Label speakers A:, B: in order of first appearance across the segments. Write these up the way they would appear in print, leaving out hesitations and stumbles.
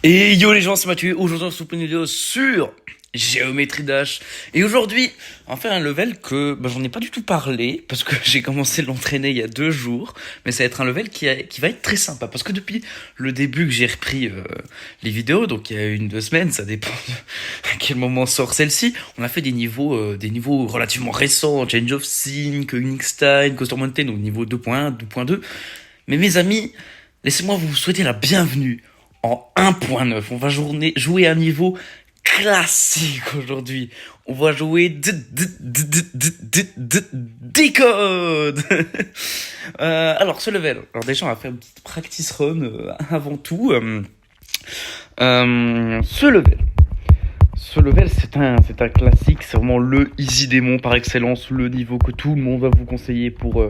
A: Et yo les gens, c'est Mathieu. Aujourd'hui, on se retrouve pour une vidéo sur Géométrie Dash. Et aujourd'hui, on va faire un level que j'en ai pas du tout parlé parce que j'ai commencé à l'entraîner il y a 2 jours. Mais ça va être un level qui va être très sympa parce que depuis le début que j'ai repris les vidéos, donc il y a 1-2 semaines, ça dépend à quel moment sort celle-ci, on a fait des niveaux relativement récents, Change of Scene, Königstein, Coaster Mountain, donc niveau 2.1, 2.2. Mais mes amis, laissez-moi vous souhaiter la bienvenue en 1.9. On va jouer à un niveau classique aujourd'hui. On va jouer Decode. Alors ce level, alors déjà on va faire une petite practice run avant tout. Ce level, c'est un classique, c'est vraiment le easy démon par excellence, le niveau que tout le monde va vous conseiller pour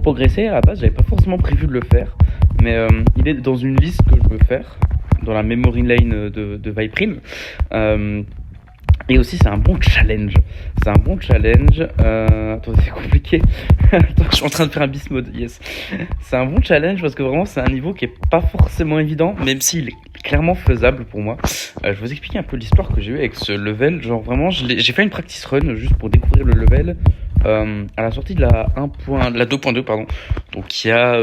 A: progresser. À la base, j'avais pas forcément prévu de le faire, mais il est dans une liste que je veux faire, dans la memory lane de Viprime. Et aussi, c'est un bon challenge. Attendez, c'est compliqué. Attends, je suis en train de faire un beast mode, yes. C'est un bon challenge parce que vraiment, c'est un niveau qui est pas forcément évident, même s'il est clairement faisable pour moi. Je vais vous expliquer un peu l'histoire que j'ai eue avec ce level. Genre vraiment, j'ai fait une practice run juste pour découvrir le level à la sortie de la 2.2, pardon. Donc il y a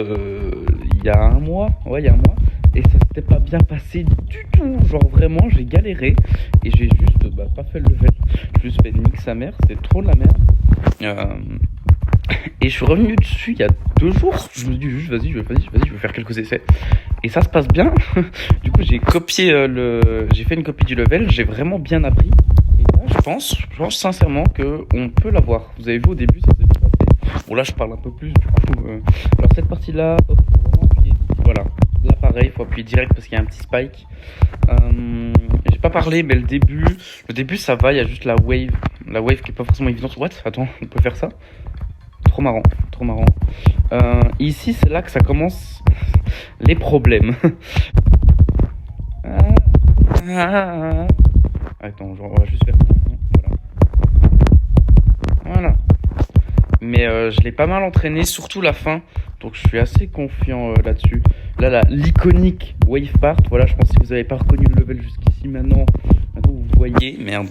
A: un mois. Ouais, il y a un mois. Et ça s'était pas bien passé du tout. Genre vraiment, j'ai galéré. Et j'ai juste pas fait le level. J'ai juste fait nique sa mère. C'était trop de la merde. Et je suis revenu dessus il y a 2 jours. Je me dis juste, vas-y, je vais faire quelques essais. Et ça se passe bien. Du coup, j'ai fait une copie du level. J'ai vraiment bien appris. Et là, je pense sincèrement qu'on peut l'avoir. Vous avez vu au début, ça s'est bien passé. Bon, là, je parle un peu plus. Du coup, alors cette partie-là, hop, faut vraiment appuyer. Voilà. Là, pareil, faut appuyer direct parce qu'il y a un petit spike. J'ai pas parlé, mais le début, ça va. Il y a juste la wave qui est pas forcément évidente. What? Attends, on peut faire ça? Trop marrant. Ici, c'est là que ça commence les problèmes. Attends, on va juste faire ça. Voilà. Mais je l'ai pas mal entraîné, surtout la fin. Donc je suis assez confiant là-dessus. Là, l'iconique wave part. Voilà, je pense que si vous avez pas reconnu le level jusqu'ici, maintenant vous voyez. Merde.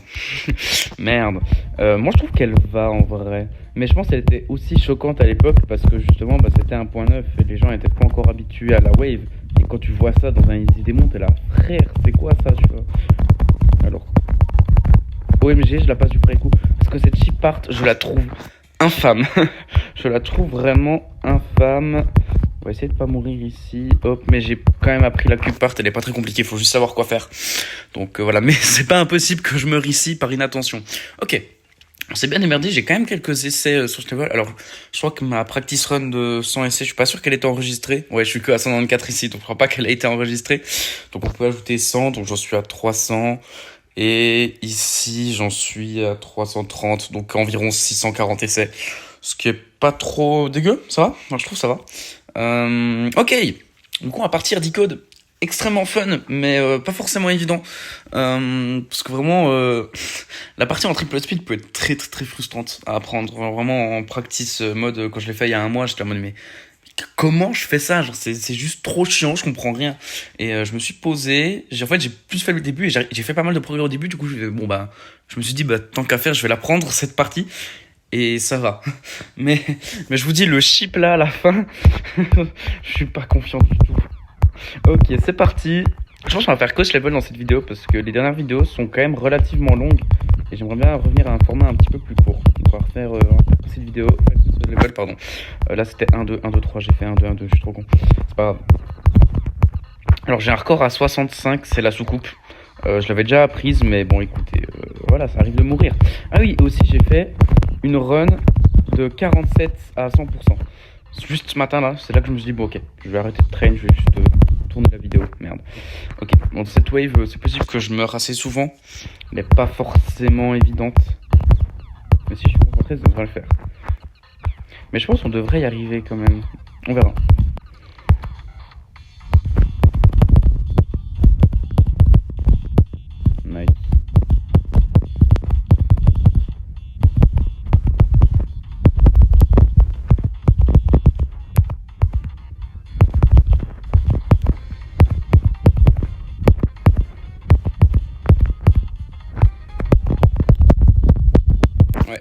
A: Moi, je trouve qu'elle va en vrai. Mais je pense qu'elle était aussi choquante à l'époque parce que justement, c'était 1.9 et les gens n'étaient pas encore habitués à la wave. Et quand tu vois ça dans un Easy Démon, t'es là, frère, c'est quoi ça, tu vois? Alors, OMG, je la passe du pré-coup. Parce que cette chip part, je la trouve infâme. Je la trouve vraiment infâme. On va essayer de pas mourir ici. Hop, mais j'ai quand même appris la cube part. Elle est pas très compliquée. Faut juste savoir quoi faire. Donc voilà. Mais c'est pas impossible que je meure ici par inattention. Ok. On s'est bien démerdé. J'ai quand même quelques essais sur ce level. Alors, je crois que ma practice run de 100 essais, je suis pas sûr qu'elle était enregistrée. Ouais, je suis que à 194 ici. Donc je crois pas qu'elle a été enregistrée. Donc on peut ajouter 100. Donc j'en suis à 300. Et ici, j'en suis à 330, donc environ 640 essais. Ce qui est pas trop dégueu, ça va? Moi, je trouve ça va. Ok, donc on va partir Decode. Extrêmement fun, mais pas forcément évident. Parce que vraiment, la partie en triple speed peut être très très très frustrante à apprendre. Vraiment en practice mode, quand je l'ai fait il y a un mois, j'étais en mode mais comment je fais ça? Genre c'est juste trop chiant, je comprends rien. Et je me suis posé, j'ai plus fait le début et j'ai fait pas mal de progrès au début. Du coup je me suis dit tant qu'à faire, je vais la prendre cette partie et ça va. Mais je vous dis le chip là à la fin, je suis pas confiant du tout. Ok, c'est parti. Je pense qu'on va faire coach level dans cette vidéo parce que les dernières vidéos sont quand même relativement longues et j'aimerais bien revenir à un format un petit peu plus court. On va refaire cette vidéo, ce level, pardon. Là c'était 1-2, 1-2, 3, j'ai fait 1-2, 1-2, je suis trop con. C'est pas grave. Alors j'ai un record à 65, c'est la soucoupe. Je l'avais déjà apprise, mais bon écoutez, voilà, ça arrive de mourir. Ah oui, aussi j'ai fait une run de 47 à 100%. Juste ce matin là, c'est là que je me suis dit bon ok, je vais arrêter de train, je vais juste tourner la vidéo, merde. Ok, bon cette wave, c'est possible que je meure assez souvent, elle n'est pas forcément évidente. Mais si je suis concentré, ça devrait le faire. Mais je pense qu'on devrait y arriver quand même, on verra. Nice.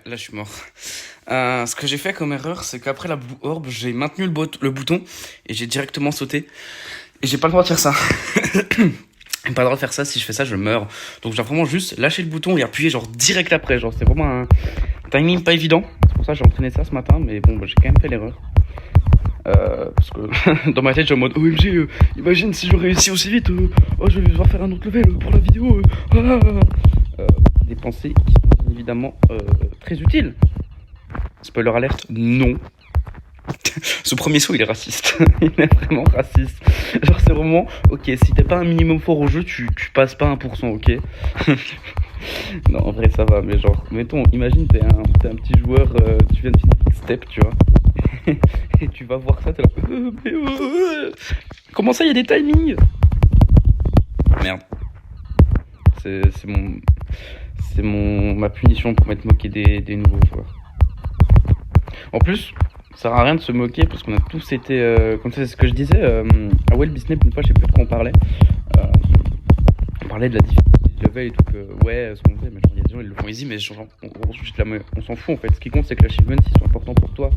A: là je suis mort. Ce que j'ai fait comme erreur, c'est qu'après la Blue Orb, j'ai maintenu le bouton et j'ai directement sauté. Et j'ai pas le droit de faire ça. J'ai pas le droit de faire ça, si je fais ça, je meurs. Donc j'ai vraiment juste lâché le bouton et appuyé genre direct après. Genre c'est vraiment un timing pas évident. C'est pour ça que j'ai entraîné ça ce matin, mais bon, bah, j'ai quand même fait l'erreur. Parce que dans ma tête, j'ai en mode OMG, imagine si je réussis aussi vite, oh, je vais devoir faire un autre level pour la vidéo. Des pensées qui sont bien évidemment très utiles. Spoiler alerte, non. Ce premier saut, il est raciste. Il est vraiment raciste. Genre, c'est vraiment, ok, si t'es pas un minimum fort au jeu, tu passes pas 1%, ok. Non, en vrai, ça va, mais genre, mettons, imagine, t'es un petit joueur, tu viens de finir Step, tu vois. Et tu vas voir ça, t'es là, comment ça, il y a des timings? Merde. C'est ma punition pour m'être moqué des nouveaux joueurs. En plus, ça sert à rien de se moquer parce qu'on a tous été, comme ça, c'est ce que je disais à Well Bisnep une fois, je sais plus de quoi on parlait. On parlait de la difficulté du level et tout, que ouais, ce qu'on fait, mais genre, il y a des gens, ils le font easy, mais genre, on s'en fout en fait. Ce qui compte, c'est que l'achievement, ils sont importants pour toi.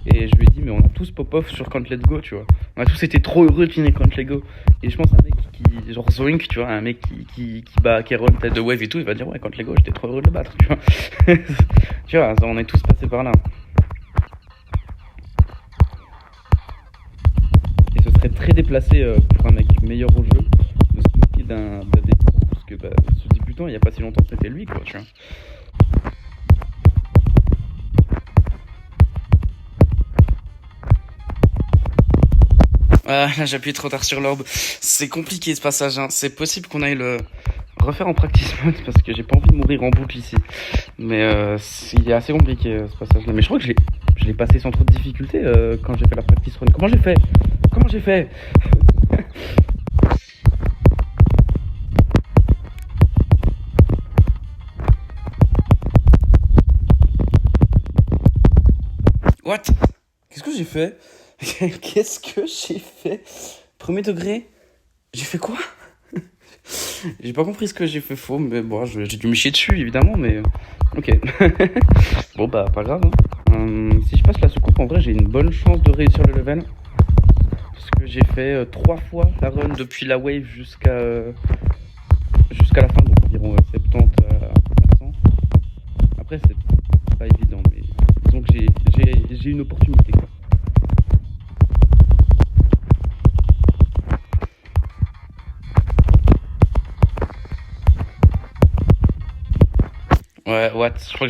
A: Et je lui ai dit, mais on a tous pop-off sur Can't Let Go, tu vois. On a tous été trop heureux de finir Can't Let Go. Et je pense à un mec qui genre Zoink, tu vois, un mec qui run tête de wave et tout, il va dire, ouais, Can't Let Go, j'étais trop heureux de le battre, tu vois. Tu vois, on est tous passés par là. Et ce serait très déplacé pour un mec meilleur au jeu de se moquer d'un débutant, parce que bah, ce débutant, il y a pas si longtemps, c'était lui, quoi, tu vois. Ah, là j'ai appuyé trop tard sur l'orbe. C'est compliqué ce passage, hein. C'est possible qu'on aille le refaire en practice mode parce que j'ai pas envie de mourir en boucle ici. Mais il est assez compliqué ce passage-là. Mais je crois que je l'ai passé sans trop de difficulté quand j'ai fait la practice run. Comment j'ai fait What? Qu'est-ce que j'ai fait? Qu'est-ce que j'ai fait? Premier degré? J'ai fait quoi? J'ai pas compris ce que j'ai fait faux, mais bon, j'ai dû me chier dessus évidemment, mais ok. Bon bah pas grave. Hein. Si je passe la soucoupe, en vrai j'ai une bonne chance de réussir le level. Parce que j'ai fait 3 fois la run depuis la wave jusqu'à la fin, donc environ 70 à 100. Après c'est pas évident, mais disons que j'ai une opportunité quoi. Ouais, what? Je crois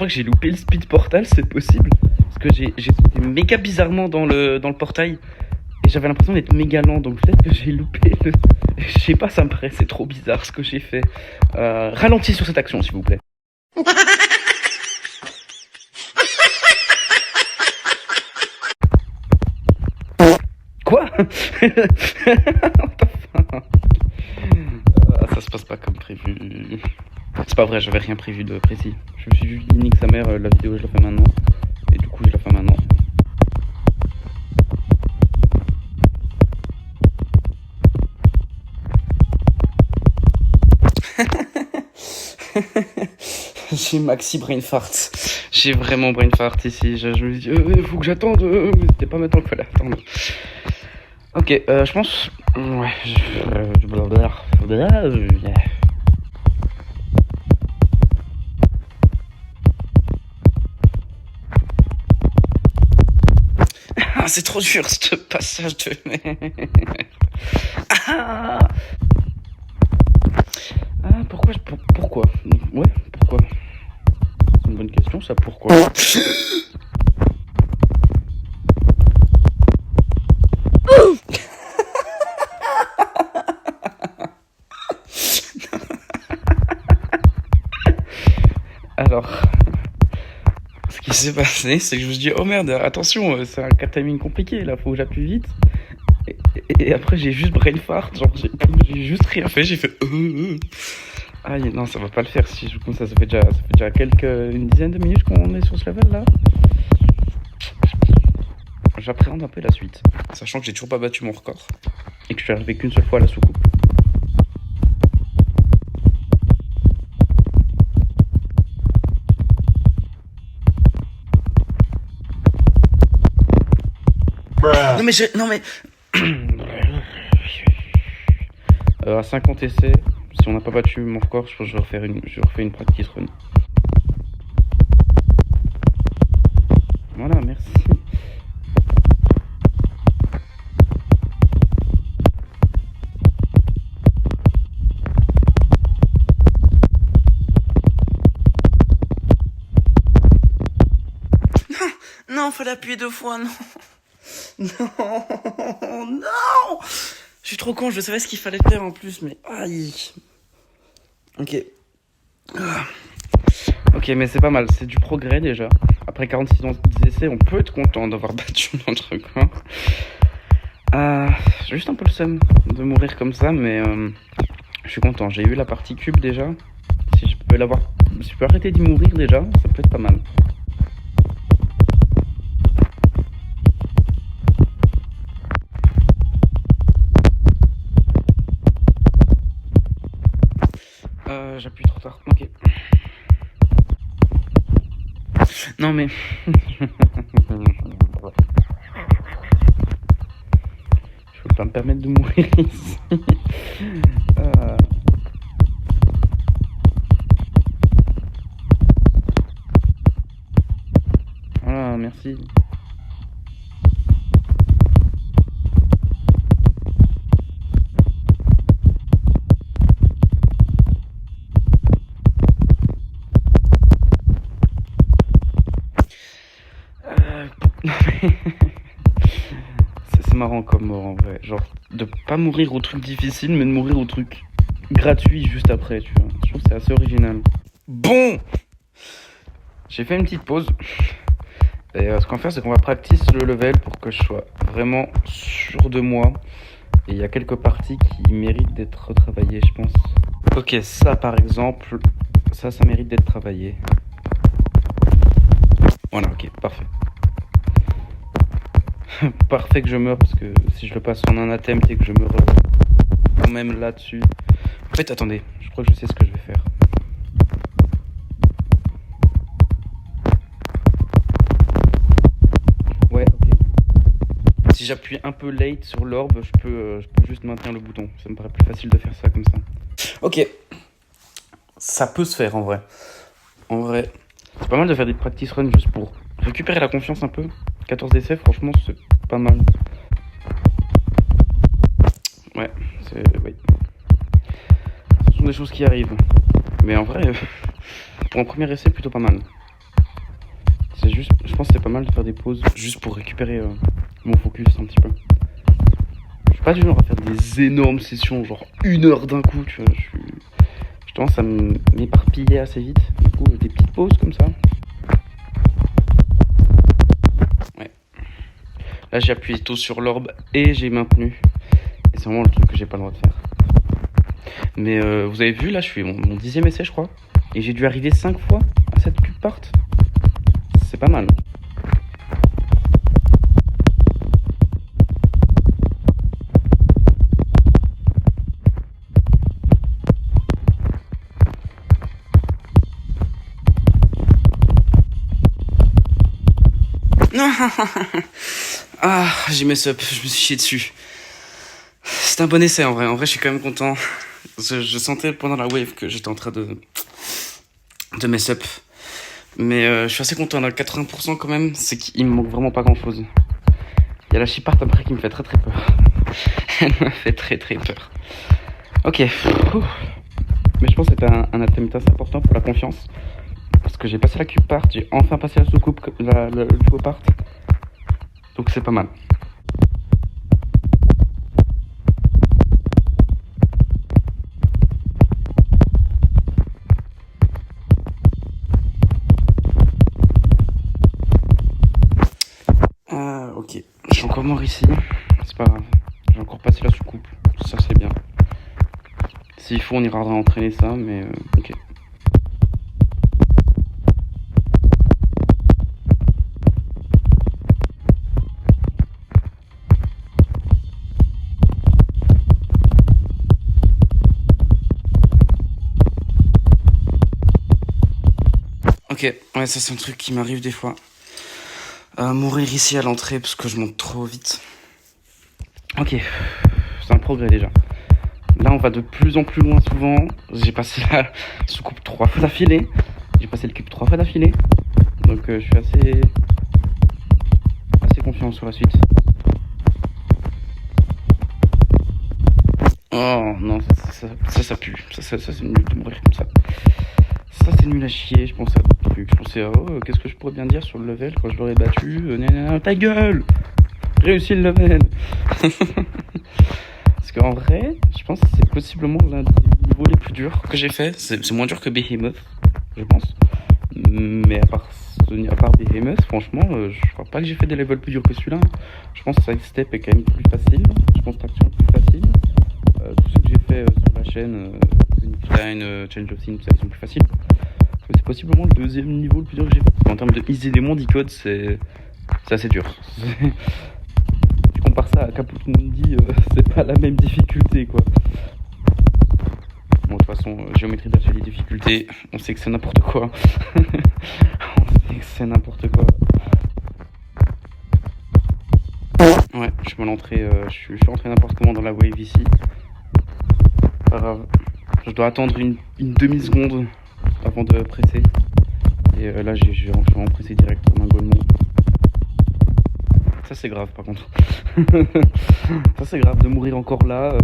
A: que j'ai loupé le speed portal, c'est possible. Parce que j'ai sauté méga bizarrement dans le portail. Et j'avais l'impression d'être méga lent, donc peut-être que j'ai loupé le... Je sais pas, ça me paraît, c'est trop bizarre ce que j'ai fait. Ralentis sur cette action, s'il vous plaît. Quoi? Ça se passe pas comme prévu. C'est pas vrai, j'avais rien prévu de précis. Je me suis juste dit, nique sa mère, la vidéo je la fais maintenant. Et du coup, je la fais maintenant. J'ai maxi brain fart. J'ai vraiment brain fart ici. Je me dis, faut que j'attende. Mais c'était pas maintenant qu'il fallait attendre. Ok, je pense. Ouais, Ah, c'est trop dur ce passage de merde. Ah, pourquoi Ouais, pourquoi? C'est une bonne question, ça, pourquoi? Alors, ce qui s'est passé, c'est que je me suis dit, oh merde, attention, c'est un cas de timing compliqué, là, faut que j'appuie vite. Et après, j'ai juste brain fart, genre, j'ai juste rien fait, j'ai fait... Ah non, ça va pas le faire si je joue comme ça, ça fait déjà une dizaine de minutes qu'on est sur ce level là. J'appréhende un peu la suite, sachant que j'ai toujours pas battu mon record et que je suis arrivé qu'une seule fois à la soucoupe. mais non mais... à 50 essais, si on n'a pas battu mon record, je pense que je refais une practice run. Voilà, merci. Non, fallait appuyer 2 fois, non. Non, non. Je suis trop con, je savais ce qu'il fallait faire en plus, mais aïe. Ok. Ok, mais c'est pas mal, c'est du progrès déjà. Après 46 essais, on peut être content d'avoir battu notre record. J'ai juste un peu le seum de mourir comme ça, mais je suis content. J'ai eu la partie cube déjà. Si je peux arrêter d'y mourir déjà, ça peut être pas mal. J'appuie trop tard. Ok. Non mais... Je peux pas me permettre de mourir ici. Voilà, merci. C'est marrant comme mort en vrai. Genre, de pas mourir au truc difficile, mais de mourir au truc gratuit juste après, tu vois. Je trouve que c'est assez original. Bon, j'ai fait une petite pause. Et ce qu'on va faire, c'est qu'on va practice le level pour que je sois vraiment sûr de moi. Et il y a quelques parties qui méritent d'être retravaillées, je pense. Ok, ça par exemple, ça mérite d'être travaillé. Voilà, ok, parfait. Parfait que je meure, parce que si je le passe en un attempt et que je meurs quand même là-dessus... En fait, attendez, je crois que je sais ce que je vais faire. Ouais, ok. Si j'appuie un peu late sur l'orbe, je peux juste maintenir le bouton. Ça me paraît plus facile de faire ça comme ça. Ok. Ça peut se faire en vrai. En vrai, c'est pas mal de faire des practice runs juste pour récupérer la confiance un peu. 14 essais, franchement, c'est pas mal. Ouais, oui. Ce sont des choses qui arrivent. Mais en vrai, pour un premier essai, plutôt pas mal. C'est juste, je pense que c'est pas mal de faire des pauses juste pour récupérer mon focus un petit peu. Je suis pas du genre à faire des énormes sessions, genre 1 heure d'un coup, tu vois. Je tendance à m'éparpiller assez vite. Du coup, des petites pauses comme ça. Ouais. Là, j'ai appuyé tôt sur l'orbe et j'ai maintenu. Et c'est vraiment le truc que j'ai pas le droit de faire. Mais vous avez vu, là, je suis mon 10e essai, je crois. Et j'ai dû arriver 5 fois à cette cube part. C'est pas mal. Non. Ah, j'ai mess up, je me suis chié dessus. C'est un bon essai en vrai. En vrai, je suis quand même content. Je sentais pendant la wave que j'étais en train de mess up. Mais je suis assez content. Là, 80% quand même, c'est qu'il me manque vraiment pas grand chose. Il y a la chipart après qui me fait très très peur. Elle m'a fait très très peur. Ok. Mais je pense que c'était un attempt assez important pour la confiance. Parce que j'ai passé la cube part, j'ai enfin passé la soucoupe, le duo part. Donc c'est pas mal. Ok. Je suis encore mort ici. C'est pas grave. J'ai encore passé la soucoupe. Ça c'est bien. S'il faut, on ira entraîner ça, mais ok. Ok, ouais, ça c'est un truc qui m'arrive des fois. Mourir ici à l'entrée parce que je monte trop vite. Ok, c'est un progrès déjà. Là, on va de plus en plus loin souvent. J'ai passé la soucoupe 3 fois d'affilée. J'ai passé le cube 3 fois d'affilée. Donc je suis assez confiant sur la suite. Oh non, ça pue. Ça c'est nul de mourir comme ça. Ça c'est nul à chier. Je pensais à d'autres trucs. Je pensais à qu'est-ce que je pourrais bien dire sur le level quand je l'aurais battu. Ta gueule. Réussi le level. Parce qu'en vrai, je pense que c'est possiblement l'un des niveaux les plus durs que j'ai fait. C'est moins dur que Behemoth, je pense. Mais à part Behemoth, franchement, je crois pas que j'ai fait des levels plus durs que celui-là. Je pense que Sidestep est quand même plus facile. Je pense que Traction est plus facile. Tous ceux que j'ai fait sur la chaîne, Unifine, Change of Scene, tout ça, ils sont plus faciles. C'est possiblement le deuxième niveau le plus dur que j'ai fait. En termes de easy démon, decode, c'est assez dur. Tu compares ça à Caput Mundi, c'est pas la même difficulté, quoi. Bon, de toute façon, géométrie d'atelier difficulté, on sait que c'est n'importe quoi. On sait que c'est n'importe quoi. Ouais, je suis mal entré, je suis rentré n'importe comment dans la wave ici. Pas grave. Je dois attendre une demi-seconde avant de presser. Et là, je suis vraiment pressé direct comme un golemon. Ça, c'est grave, par contre. Ça, c'est grave de mourir encore là.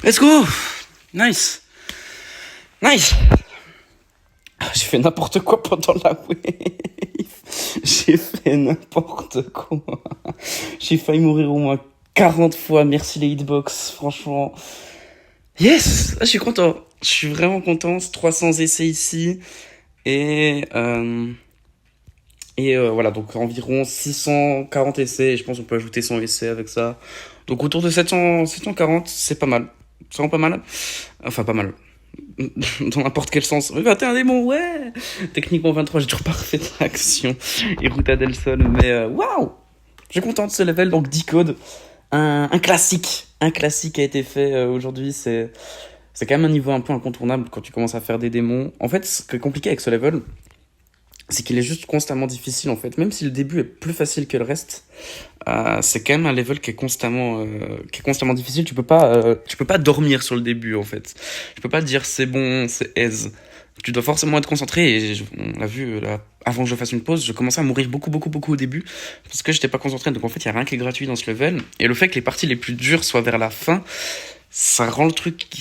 A: Let's go! Nice! Nice! J'ai fait n'importe quoi pendant la wave. J'ai fait n'importe quoi. J'ai failli mourir au moins 40 fois. Merci les hitbox, franchement. Yes! Je suis content. Je suis vraiment content. C'est 300 essais ici. Et voilà, donc environ 640 essais. Et je pense qu'on peut ajouter 100 essais avec ça. Donc autour de 740, c'est pas mal. C'est vraiment pas mal. Enfin, pas mal. Dans n'importe quel sens. 21 démons, ouais! Techniquement 23, j'ai toujours pas refait d'action. Et Ruta del Sol, mais waouh! Je suis content de ce level, donc Decode. Un classique. Un classique a été fait aujourd'hui. C'est quand même un niveau un peu incontournable quand tu commences à faire des démons. En fait, ce qui est compliqué avec ce level, c'est qu'il est juste constamment difficile en fait. Même si le début est plus facile que le reste, c'est quand même un level qui est constamment difficile. Tu peux pas dormir sur le début en fait. Tu peux pas dire c'est bon, c'est aise. Tu dois forcément être concentré et on l'a vu là, avant que je fasse une pause, je commençais à mourir beaucoup au début parce que j'étais pas concentré. Donc en fait, il y a rien qui est gratuit dans ce level et le fait que les parties les plus dures soient vers la fin, ça rend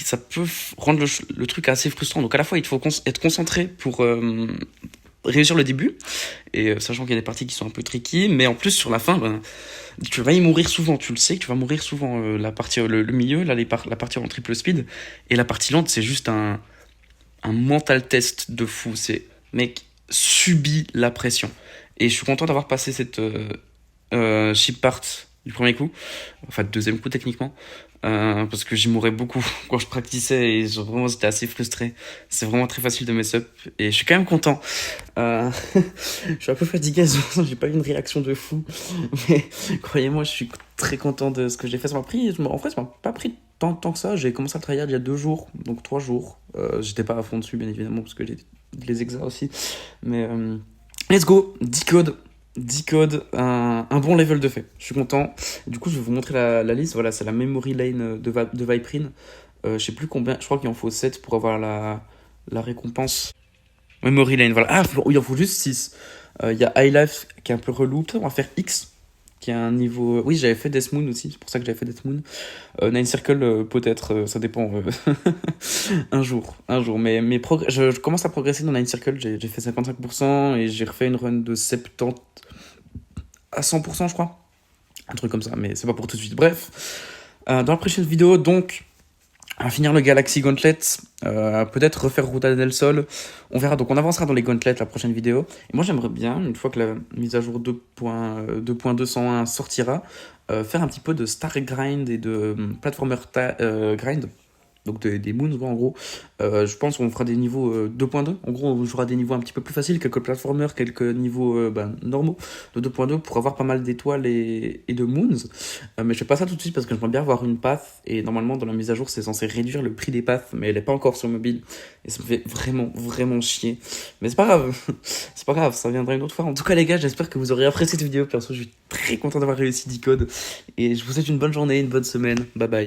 A: ça peut rendre le truc assez frustrant. Donc à la fois, il faut être concentré pour réussir le début, et sachant qu'il y a des parties qui sont un peu tricky, mais en plus sur la fin, tu vas y mourir souvent, tu le sais que tu vas mourir souvent. La partie, le milieu, là, la partie en triple speed, et la partie lente, c'est juste un mental test de fou. C'est, mec, subis la pression. Et je suis content d'avoir passé cette ship part du premier coup, enfin deuxième coup techniquement, parce que j'y mourais beaucoup quand je practiçais et vraiment j'étais assez frustré. C'est vraiment très facile de mess up et je suis quand même content. Je suis un peu fatigué, j'ai pas eu une réaction de fou, mais croyez-moi, je suis très content de ce que j'ai fait. En fait, ça m'a pas pris tant de temps que ça. J'ai commencé à tryhard il y a 2 jours, donc 3 jours. J'étais pas à fond dessus, bien évidemment, parce que j'ai les exas aussi. Mais let's go, Decode, un bon level de fait. Je suis content. Du coup, je vais vous montrer la liste. Voilà, c'est la memory lane de Viprine. Je sais plus combien, je crois qu'il en faut 7 pour avoir la récompense. Memory Lane, voilà. Ah, il en faut juste 6. Il y a High Life qui est un peu relou. Peut-être on va faire X, qui est un niveau. Oui, j'avais fait Death Moon aussi, c'est pour ça que j'avais fait Death Moon. Nine Circle, peut-être, ça dépend. Un jour. Je commence à progresser dans Nine Circle, j'ai fait 55% et j'ai refait une run de 70 à 100%, je crois. Un truc comme ça, mais c'est pas pour tout de suite. Bref, dans la prochaine vidéo, donc, on va finir le Galaxy Gauntlet, peut-être refaire Ruta del Sol, on verra, donc on avancera dans les gauntlets la prochaine vidéo. Et moi j'aimerais bien, une fois que la mise à jour 2.201 sortira, faire un petit peu de Star Grind et de Platformer Grind, donc des moons en gros. Je pense qu'on fera des niveaux 2.2, en gros on jouera des niveaux un petit peu plus faciles, quelques platformers, quelques niveaux normaux de 2.2 pour avoir pas mal d'étoiles et de moons. Mais je fais pas ça tout de suite parce que j'aimerais bien avoir une path, et normalement dans la mise à jour c'est censé réduire le prix des paths, mais elle est pas encore sur mobile et ça me fait vraiment chier. Mais c'est pas grave, c'est pas grave, ça viendra une autre fois. En tout cas les gars, j'espère que vous aurez apprécié cette vidéo. Perso, je suis très content d'avoir réussi Decode et je vous souhaite une bonne journée, une bonne semaine. Bye bye.